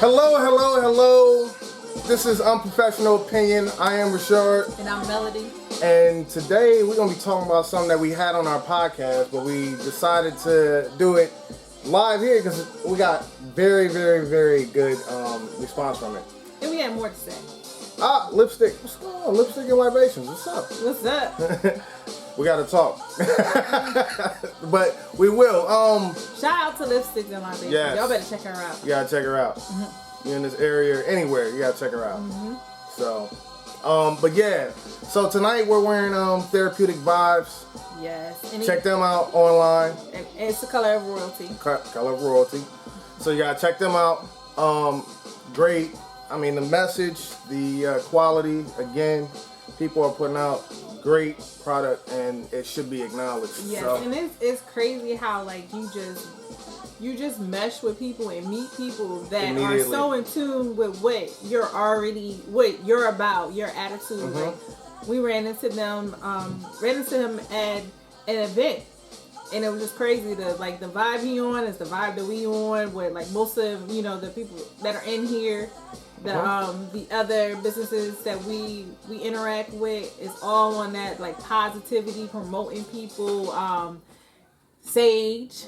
Hello, hello, hello. This is Unprofessional Opinion. I am Rashard. And I'm Melody. And today we're going to be talking about something that we had on our podcast, but we decided to do it live here because we got very, very, very good response from it. And we had more to say. Lipstick. What's going on? Lipstick and libations. What's up? What's up? We got to talk. But we will. Shout out to Lipstick and my baby. Yes. Y'all better check her out. You got to check her out. Mm-hmm. You're in this area, anywhere, you got to check her out. Mm-hmm. So, but yeah. So tonight we're wearing Therapeutic Vibes. Yes. Check them out online. And it's the color of royalty. Color of royalty. So you got to check them out. Great. I mean, the message, the quality, again, people are putting out great product and it should be acknowledged. Yes, so. and it's crazy how like you just mesh with people and meet people that are so in tune with what you're about, your attitude. Mm-hmm. Like we ran into him at an event. And it was just crazy. The vibe he on is the vibe that we on. With like most of the people that are in here, the other businesses that we interact with is all on that like positivity, promoting people, sage,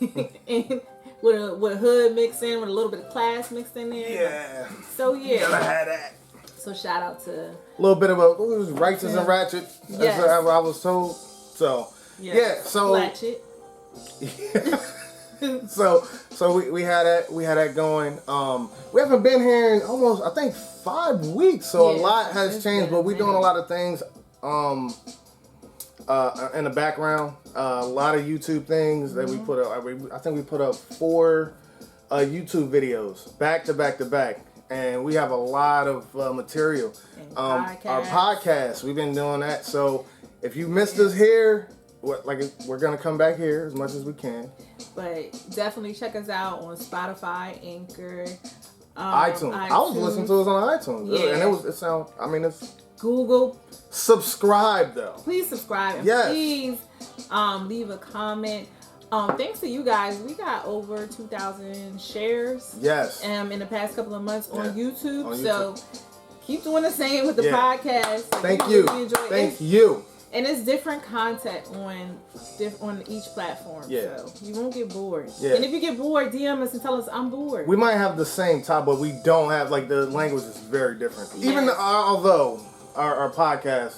and with hood mixed in, with a little bit of class mixed in there. Yeah. So yeah. You gotta have that. So shout out to a little bit of it was righteous and ratchet. Yes. As I was told. So. Yeah, so Latchet. so we had that going. We haven't been here in almost I think 5 weeks, so a lot has changed. But we're doing a lot of things in the background. A lot of YouTube things that we put up. I think we put up 4 YouTube videos back to back, and we have a lot of material. Our podcast, we've been doing that. So if you missed us here. We're gonna come back here as much as we can. But definitely check us out on Spotify, Anchor, iTunes. I was listening to us on iTunes, and it's Google. Subscribe though. Please subscribe and please leave a comment. Thanks to you guys, we got over 2,000 shares. Yes. In the past couple of months on YouTube. So keep doing the same with the podcast. Thank you. Thank you. And it's different content on each platform, so you won't get bored. Yeah. And if you get bored, DM us and tell us I'm bored. We might have the same top, but we don't have the language is very different. Yes. Even although our podcast,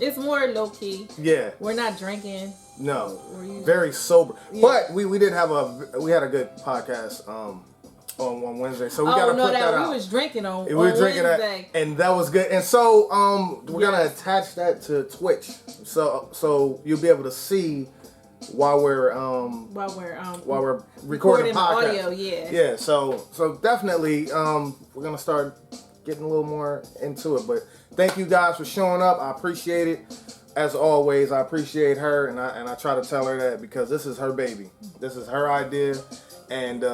it's more low key. Yeah, we're not drinking. No, very sober. Yeah. But we had a good podcast. On Wednesday, so we gotta put that out. We was drinking on Wednesday, and that was good. And so we're gonna attach that to Twitch, so you'll be able to see while we're recording the podcast. Audio. Yeah. So definitely we're gonna start getting a little more into it. But thank you guys for showing up. I appreciate it. As always, I appreciate her, and I try to tell her that because this is her baby, this is her idea, and.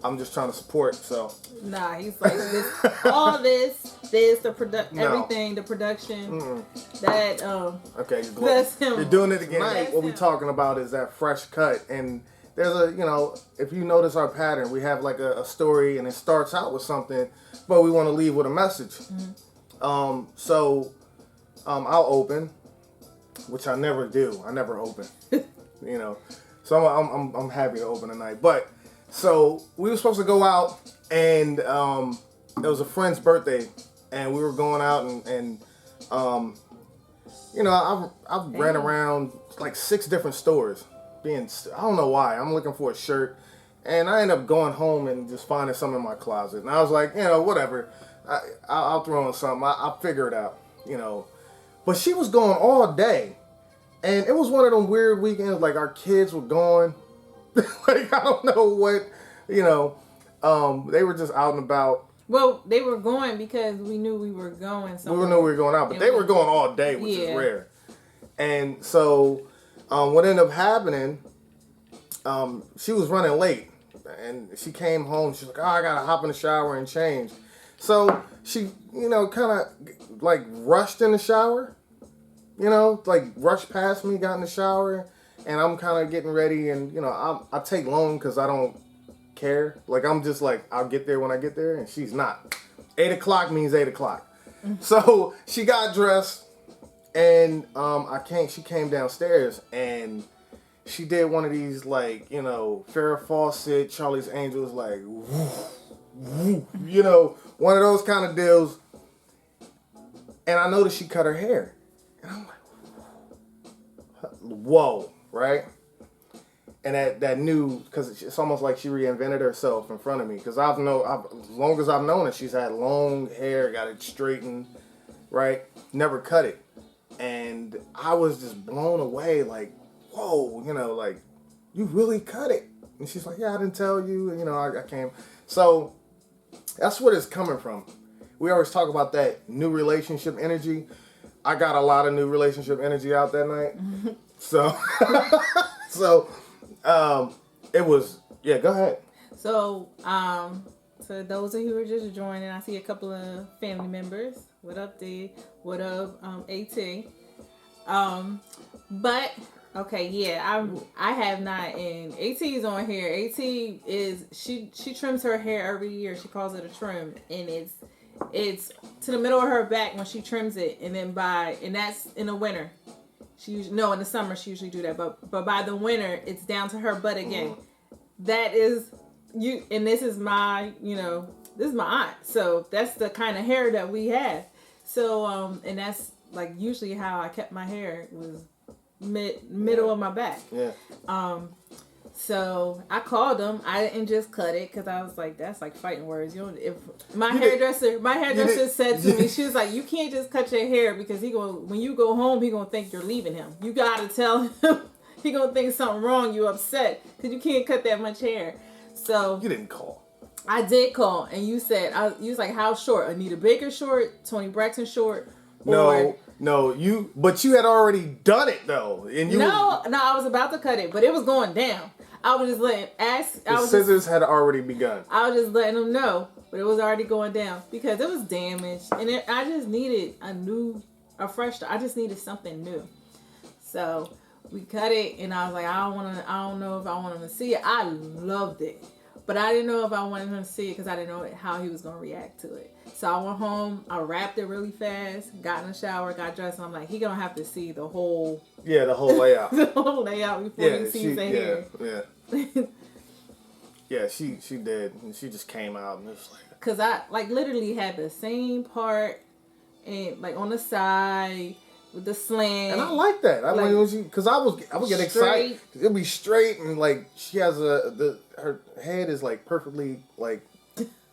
I'm just trying to support, so. Nah, he's like this, all this, the everything, the production, that, Okay, that's him. You're doing it again. Tonight, what we're talking about is that fresh cut, and there's if you notice our pattern, we have like a story, and it starts out with something, but we want to leave with a message. Mm-hmm. I'll open, which I never do. I never open, So I'm happy to open tonight, but. So we were supposed to go out, and it was a friend's birthday, and we were going out, and I've ran around like 6 different stores, I don't know why. I'm looking for a shirt, and I ended up going home and just finding something in my closet, and I was like, whatever, I'll throw in something, I'll figure it out, But she was gone all day, and it was one of them weird weekends. Like our kids were gone. Like I don't know what, they were just out and about. Well, they were going because we knew we were going somewhere. We knew we were going out, but they were going all day, which is rare. And so, what ended up happening, she was running late. And she came home, she's like, oh, I gotta hop in the shower and change. So, she, kind of, like, rushed in the shower. Like, rushed past me, got in the shower. And I'm kind of getting ready, and, I take long because I don't care. Like, I'm just like, I'll get there when I get there, and she's not. 8 o'clock means 8 o'clock. So she got dressed, and she came downstairs, and she did one of these, like, Farrah Fawcett, Charlie's Angels, like, woo, one of those kind of deals. And I noticed she cut her hair. And I'm like, whoa, right? And that new, because it's almost like she reinvented herself in front of me. Because as long as I've known her, she's had long hair, got it straightened, right? Never cut it. And I was just blown away, like, whoa, like, you really cut it. And she's like, yeah, I didn't tell you, I came. So that's what it's coming from. We always talk about that new relationship energy. I got a lot of new relationship energy out that night. So, it was, go ahead. So, so those of you who are just joining, I see a couple of family members. What up, D? What up, AT? But, okay, yeah, I have not, and AT is on here. AT is, she trims her hair every year. She calls it a trim, and it's to the middle of her back when she trims it, and then and that's in the winter. In the summer she usually do that, but by the winter it's down to her butt again. That is and this is my, this is my aunt, so that's the kind of hair that we have. So and that's like usually how I kept my hair, was middle of my back. Yeah. So I called them. I didn't just cut it because I was like, that's like fighting words. If my hairdresser said to me, she was like, you can't just cut your hair because when you go home, he gonna think you're leaving him. You gotta tell him. He gonna think something wrong. You upset because you can't cut that much hair. So you didn't call. I did call, and you said you was like, how short? Anita Baker short? Tony Braxton short? No, but you had already done it though, and I was about to cut it, but it was going down. I was just the scissors had already begun. I was just letting them know, but it was already going down because it was damaged, and I just needed a fresh. I just needed something new. So we cut it, and I was like, I don't know if I want him to see it. I loved it, but I didn't know if I wanted him to see it because I didn't know how he was gonna react to it. So I went home, I wrapped it really fast, got in the shower, got dressed, and I'm like, he gonna have to see the whole... Yeah, the whole layout. The whole layout before he sees the hair. Yeah. Yeah, she did. And she just came out and it was like... Because I, literally had the same part, and, on the side, with the slant. And I like that. Because I would get excited. It'd be straight, and, she has her head is, perfectly,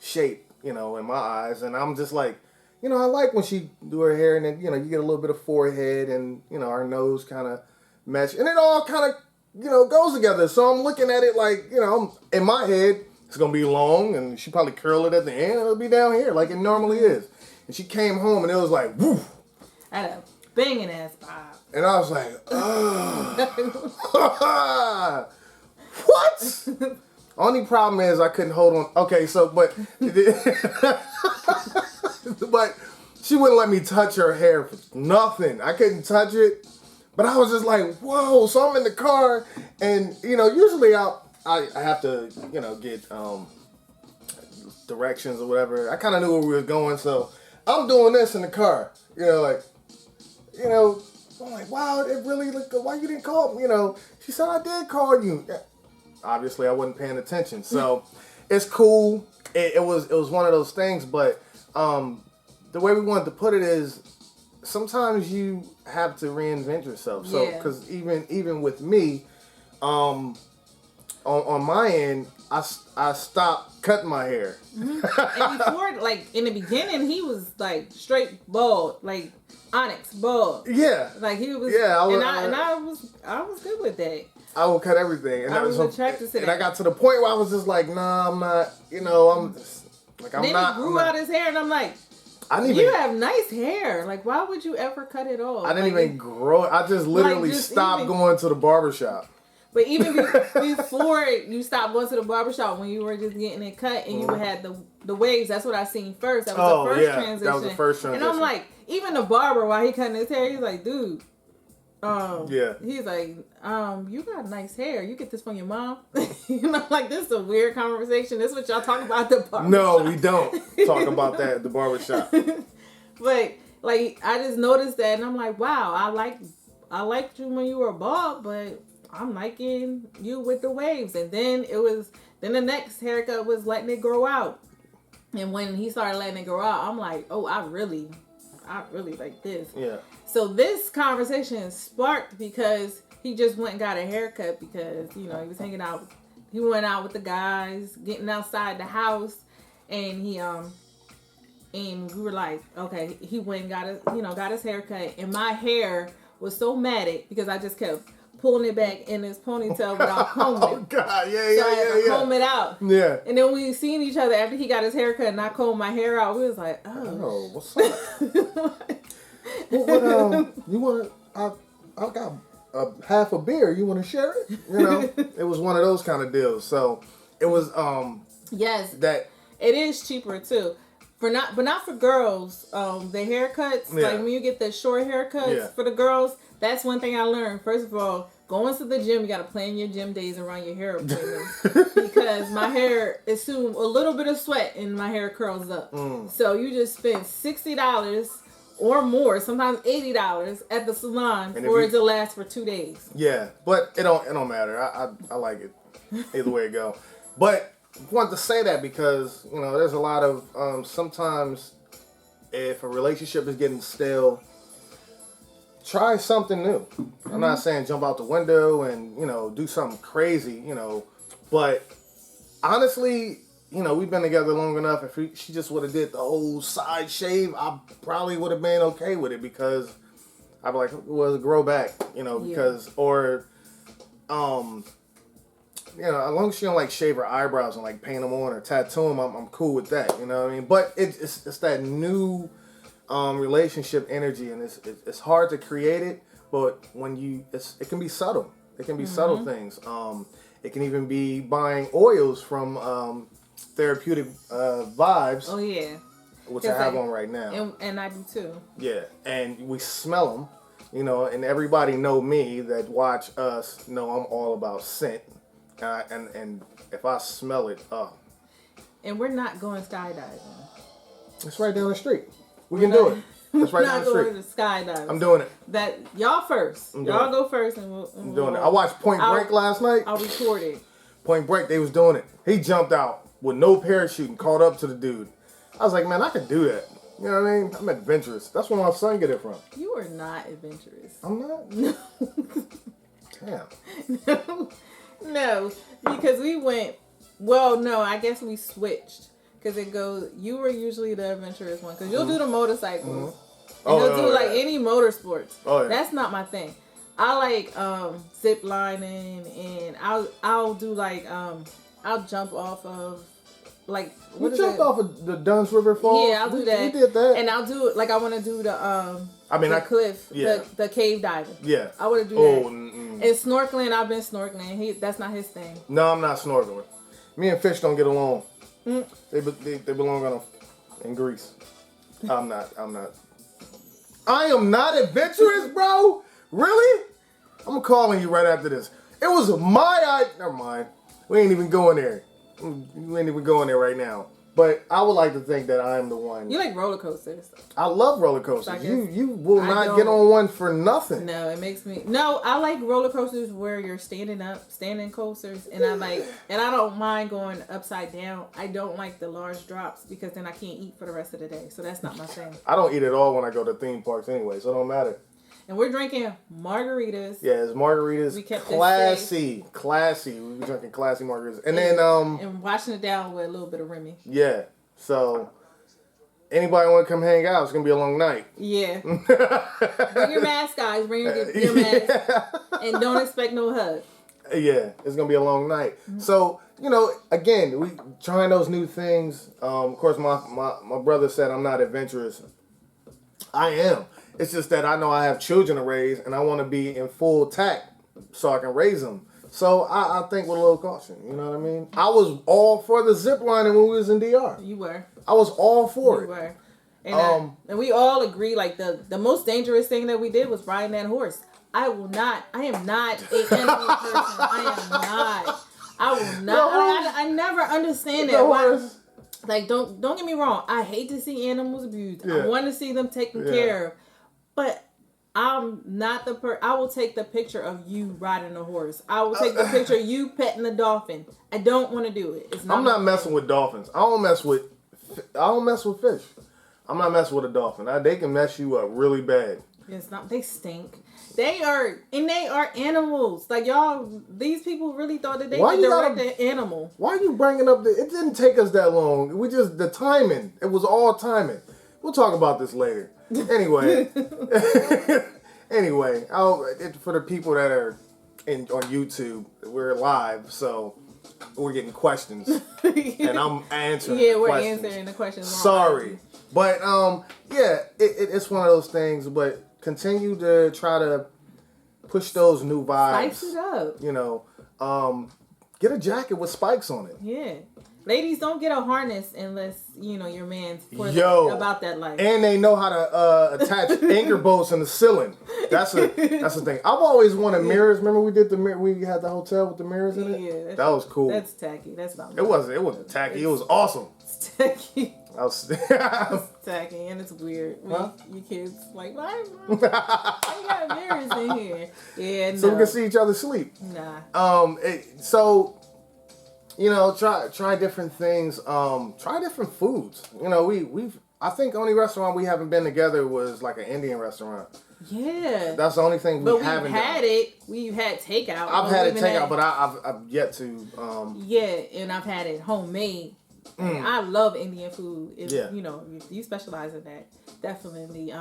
shaped. In my eyes, and I'm just like, I like when she do her hair, and then, you get a little bit of forehead, and, our nose kind of mesh, and it all kind of, goes together. So I'm looking at it in my head, it's going to be long, and she probably curl it at the end, and it'll be down here like it normally is. And she came home, and it was like, woof. I had a banging ass vibe. And I was like, what? Only problem is I couldn't hold on. Okay, so, but she wouldn't let me touch her hair for nothing. I couldn't touch it. But I was just like, whoa. So I'm in the car, and, usually I have to, get directions or whatever. I kind of knew where we were going, so I'm doing this in the car. I'm like, wow, it really, why you didn't call me? She said, I did call you. Obviously, I wasn't paying attention, so it's cool. It was one of those things, but the way we wanted to put it is sometimes you have to reinvent yourself. So, because even with me, on my end, I stopped cutting my hair. Mm-hmm. And before, in the beginning, he was straight bald, onyx bald. Yeah, he was. Yeah, I was good with that. I will cut everything. And I was attracted to that. And I got to the point where I was just like, nah, I'm not, Like Then he grew out his hair, and I'm like, you have nice hair. Like, why would you ever cut it off? I didn't even grow it. I just literally stopped going to the barbershop. But even before you stopped going to the barbershop, when you were just getting it cut and you had the waves, that's what I seen first. That was the first transition. That was the first transition. And I'm like, even the barber, while he cutting his hair, he's like, dude. He's like, you got nice hair. You get this from your mom? Like, this is a weird conversation. This is what y'all talk about at the barbershop. No, we don't talk about that at the barbershop. But, like, I just noticed that, and I'm like, wow, I liked you when you were bald, but I'm liking you with the waves. And then the next haircut was letting it grow out. And when he started letting it grow out, I'm like, oh, I really like this. Yeah. So this conversation sparked because he just went and got a haircut because, he was hanging out. He went out with the guys, getting outside the house, and and we were like, okay, he went and got his haircut, and my hair was so matted because I just kept pulling it back in his ponytail without combing it. Oh, God, So I had to comb it out. Yeah. And then we seen each other after he got his haircut and I combed my hair out. We was like, oh, what's up? What, you want to, I got half a beer. You want to share it? It was one of those kind of deals. So it was, yes, that it is cheaper too. But not for girls. The haircuts, like when you get the short haircuts for the girls, that's one thing I learned. First of all, going to the gym, you got to plan your gym days around your hair appointments. Because my hair, assume a little bit of sweat and my hair curls up. So you just spend $60 or more, sometimes $80 at the salon for it to last for 2 days. Yeah, but it don't matter. I like it either way it go. But I wanted to say that because there's a lot of sometimes if a relationship is getting stale, try something new. I'm not saying jump out the window and do something crazy, but honestly, we've been together long enough. If she just would have did the whole side shave, I probably would have been okay with it because I'd be like, well, grow back, because or as long as she don't like shave her eyebrows and like paint them on or tattoo them, I'm cool with that. You know what I mean? But it's that new relationship energy, and it's hard to create it. But when it can be subtle. It can be subtle things. It can even be buying oils from Therapeutic Vibes. Oh yeah, which I have on right now. And I do too. Yeah, and we smell them. And everybody know me that watch us know I'm all about scent. And if I smell it, and we're not going skydiving. It's right down the street. We can do it. It's right down the street. We're not going to skydiving. I'm doing it. That y'all first. Y'all go first, and I'm doing it. I watched Point Break last night. I'll record it. Point Break, they was doing it. He jumped out with no parachute and caught up to the dude. I was like, man, I could do that. You know what I mean? I'm adventurous. That's where my son get it from. You are not adventurous. I'm not? No. Damn. No, because we went. Well, no, I guess we switched because it goes. You were usually the adventurous one because you'll do the motorcycles. And you'll do like any motorsports. Oh yeah. That's not my thing. I like zip lining, and I'll do like I'll jump off of like what you jumped off of the Dunn's River Falls. Yeah, I'll do that. We did that, and I'll do like I want to do the cliff, the cave diving. Yeah, I want to do that. And snorkeling, I've been snorkeling. That's not his thing. No, I'm not snorkeling. Me and fish don't get along. They belong in Greece. I'm not. I am not adventurous, bro. Really? I'm calling you right after this. It was my idea. Never mind. We ain't even going there. We ain't even going there right now. But I would like to think that I am the one. You like roller coasters. I love roller coasters. You will not get on one for nothing. No, it makes me. No, I like roller coasters where you're standing coasters, and I don't mind going upside down. I don't like the large drops because then I can't eat for the rest of the day. So that's not my thing. I don't eat at all when I go to theme parks anyway, so it don't matter. And we're drinking margaritas. Yeah, it's margaritas. We kept classy. We were drinking classy margaritas, and then and washing it down with a little bit of Remy. Yeah. So anybody want to come hang out? It's gonna be a long night. Yeah. Bring your mask, guys. Bring your mask, and don't expect no hug. Yeah, it's gonna be a long night. So you know, again, we trying those new things. Of course, my brother said I'm not adventurous. I am. It's just that I know I have children to raise, and I want to be in full tact so I can raise them. So I think with a little caution. You know what I mean? I was all for the zip lining when we was in DR. You were. I was all for it. You were. And, and we all agree, like, the most dangerous thing that we did was riding that horse. I am not an animal person. I will not. I never understand that. Why, like, don't get me wrong. I hate to see animals abused. Yeah. I want to see them taken care of. But I'm not I will take the picture of you riding a horse. I will take the picture of you petting the dolphin. I don't want to do it. I'm not messing with dolphins. I don't mess with fish. I'm not messing with a dolphin. They can mess you up really bad. It's not. They stink. They are animals. Like, y'all, these people really thought that they could direct an animal. Why are you bringing up it didn't take us that long. The timing. It was all timing. We'll talk about this later. Anyway. For the people that are on YouTube, we're live, so we're getting questions. And I'm answering the questions. We're answering the questions. Sorry. But, it's one of those things, but continue to try to push those new vibes. Spice it up. You know, get a jacket with spikes on it. Yeah. Ladies, don't get a harness unless, your man's about that life. And they know how to attach anchor bolts in the ceiling. That's the thing. I've always wanted mirrors. Remember we did we had the hotel with the mirrors in it? Yeah. That was cool. That's tacky. That's not It wasn't tacky. It was awesome. It's tacky. It's tacky and it's weird. Huh? Your kids like, why you got mirrors in here? Yeah, no. So we can see each other sleep. Nah. Try different things. Try different foods. I think the only restaurant we haven't been together was like an Indian restaurant. Yeah. That's the only thing we haven't had done. We've had takeout. I've had it takeout, but I've yet to. And I've had it homemade. I love Indian food. If you specialize in that, definitely.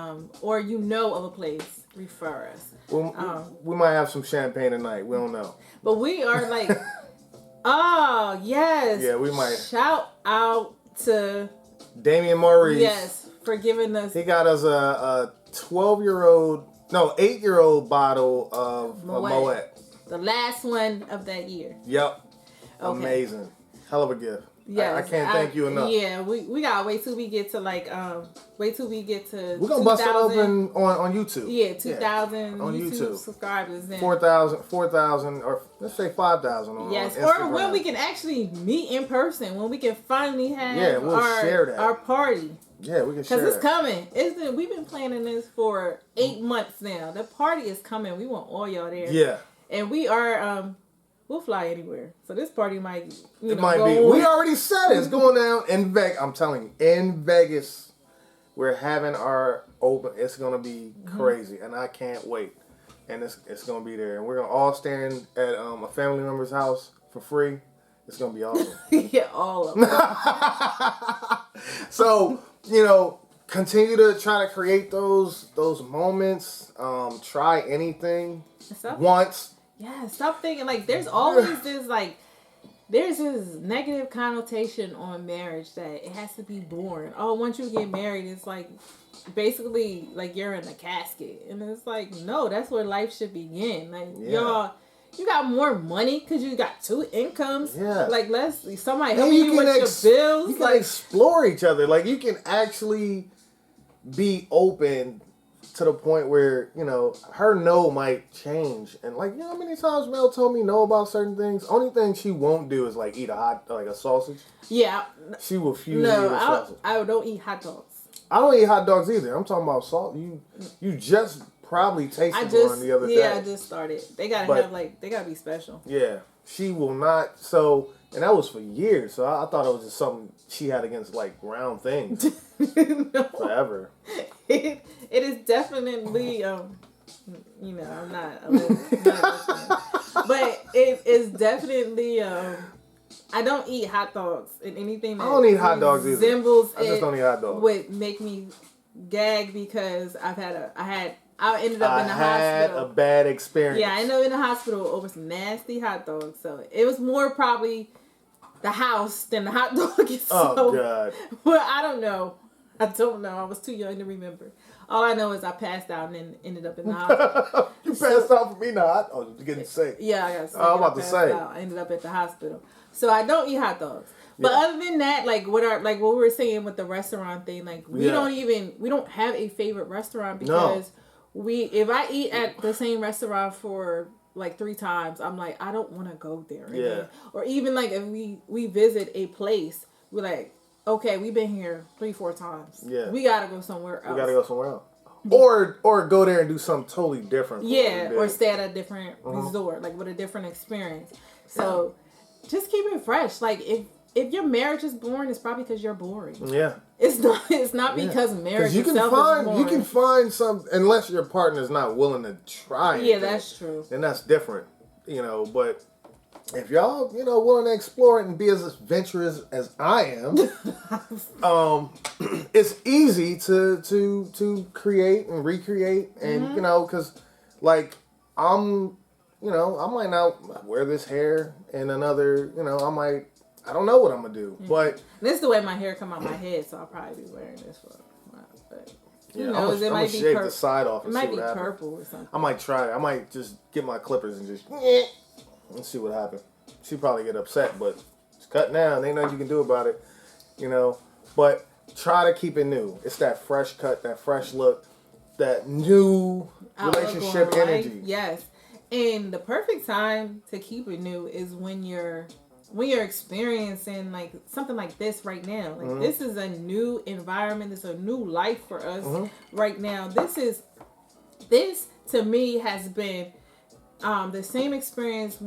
Or of a place, refer us. Well, we might have some champagne tonight. We don't know. But we are like, oh yes. Yeah, we might. Shout out to Damian Maurice. Yes, for giving us. He got us a 8-year-old bottle of Moet. The last one of that year. Yep. Okay. Amazing. Hell of a gift. Yes, I can't thank you enough. Yeah, we gotta wait till we get to we're gonna bust it open on YouTube. Yeah, 2,000 on YouTube subscribers. 4,000 or let's say 5,000 on Instagram. Or when we can actually meet in person, when we can finally have we'll share that. Our party. Yeah, we can share it. Because it's coming. We've been planning this for 8 months now. The party is coming. We want all y'all there. Yeah. And we are we'll fly anywhere. So this party might be. We already said it. It's going down in Vegas. I'm telling you, in Vegas, we're having our open. It's going to be crazy, and I can't wait. And it's going to be there, and we're going to all stand at a family member's house for free. It's going to be awesome. Yeah, all of them. So continue to try to create those moments. Try anything once. Yeah, stop thinking like there's always there's this negative connotation on marriage that it has to be boring. Oh, once you get married, it's like basically like you're in a casket, and it's like no, that's where life should begin. Like y'all, you got more money because you got 2 incomes. Yeah, like somebody help you with your bills. You can explore each other. Like you can actually be open. To the point where, her no might change. And how many times Mel told me no about certain things? Only thing she won't do is eat a sausage. Yeah. She refused to eat a sausage. I don't eat hot dogs. I don't eat hot dogs either. I'm talking about salt. You just probably tasted one the other day. Yeah, I just started. They gotta be special. Yeah. She will not. So, and that was for years. So I thought it was just something she had against round things. No. Forever. It is definitely I'm not but it is definitely I don't eat hot dogs and anything that I don't eat hot dogs either. Resembles I just don't eat hot dogs. Would make me gag because I ended up in the hospital. I had a bad experience. Yeah, I ended up in the hospital over some nasty hot dogs. So it was more probably the house, then the hot dog is Oh God. Well, I don't know. I don't know. I was too young to remember. All I know is I passed out and then ended up in the hospital. You passed out for me now. Oh, you're getting sick. Yeah, I got sick. I'm about to say. I ended up at the hospital. So I don't eat hot dogs. But other than that, like what we were saying with the restaurant thing, like we don't have a favorite restaurant because if I eat at the same restaurant for like 3 times, I'm like, I don't want to go there again. Yeah. Or even like if we visit a place, we're like, okay, we've been here 3-4 times. Yeah. We gotta go somewhere else. Or go there and do something totally different. Yeah, or stay at a different resort, like with a different experience. So just keep it fresh. Like if your marriage is boring, it's probably because you're boring. Yeah. It's not because marriage itself is boring. You can find some, unless your partner's not willing to try it. Yeah, that's true. And that's different, but if y'all, willing to explore it and be as adventurous as I am, it's easy to create and recreate and, because like I might not wear this hair in another, I don't know what I'm gonna do, but this is the way my hair come out my head, so I'll probably be wearing this for a while. But I'm gonna shave the side off. It might be purple or something. I might try it. I might just get my clippers and just let's see what happens. She'll probably get upset, but it's cut now. Ain't nothing you can do about it, But try to keep it new. It's that fresh cut, that fresh look, that new relationship energy. Yes, and the perfect time to keep it new is when you're experiencing like something like this right now. Like this is a new environment. It's a new life for us right now. This to me has been the same experience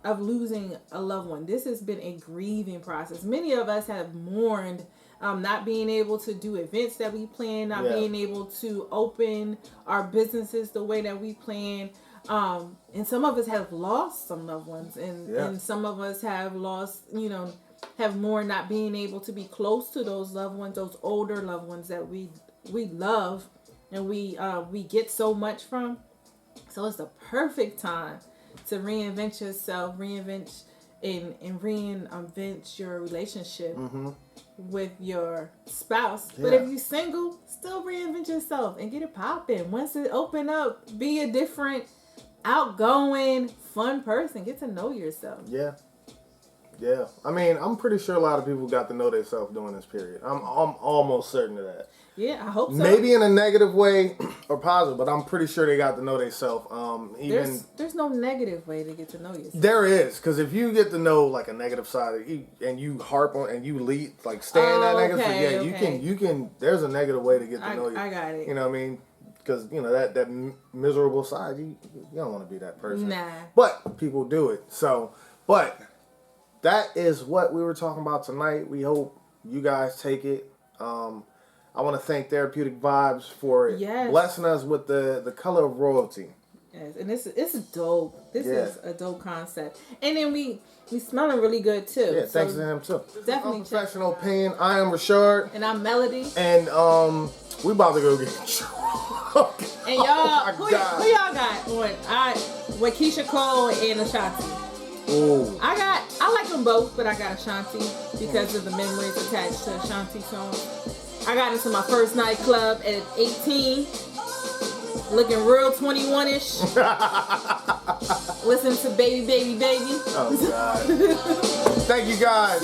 of losing a loved one. This has been a grieving process. Many of us have mourned not being able to do events that we plan, not being able to open our businesses the way that we plan. And some of us have lost some loved ones, and some of us have lost, have more not being able to be close to those loved ones, those older loved ones that we love and we get so much from. So it's the perfect time to reinvent yourself, reinvent your relationship with your spouse. Yeah. But if you're single, still reinvent yourself and get it popping. Once it open up, be a different, outgoing, fun person. Get to know yourself. Yeah. Yeah. I mean, I'm pretty sure a lot of people got to know themselves during this period. I'm almost certain of that. Yeah, I hope so. Maybe in a negative way or positive, but I'm pretty sure they got to know themselves. There's no negative way to get to know yourself. There is, because if you get to know like a negative side of you, and you harp on and you lead, like stay in that negative, you can. There's a negative way to get to know you. I got it. You know what I mean? Because that miserable side, you don't want to be that person. Nah. But people do it. So, but that is what we were talking about tonight. We hope you guys take it. I want to thank Therapeutic Vibes for blessing us with the color of royalty. Yes, and it's dope. This is a dope concept. And then we smelling really good too. Yeah, thanks to him too. Definitely. Unprofessional opinion. I am Rashard. And I'm Melody. And we about to go get drunk. And y'all, who y'all got with Keisha Cole and Ashanti? Ooh. I like them both, but I got Ashanti because of the memories attached to Ashanti songs. I got into my first nightclub at 18, looking real 21-ish. Listen to Baby, Baby, Baby. Oh, God. Thank you, guys.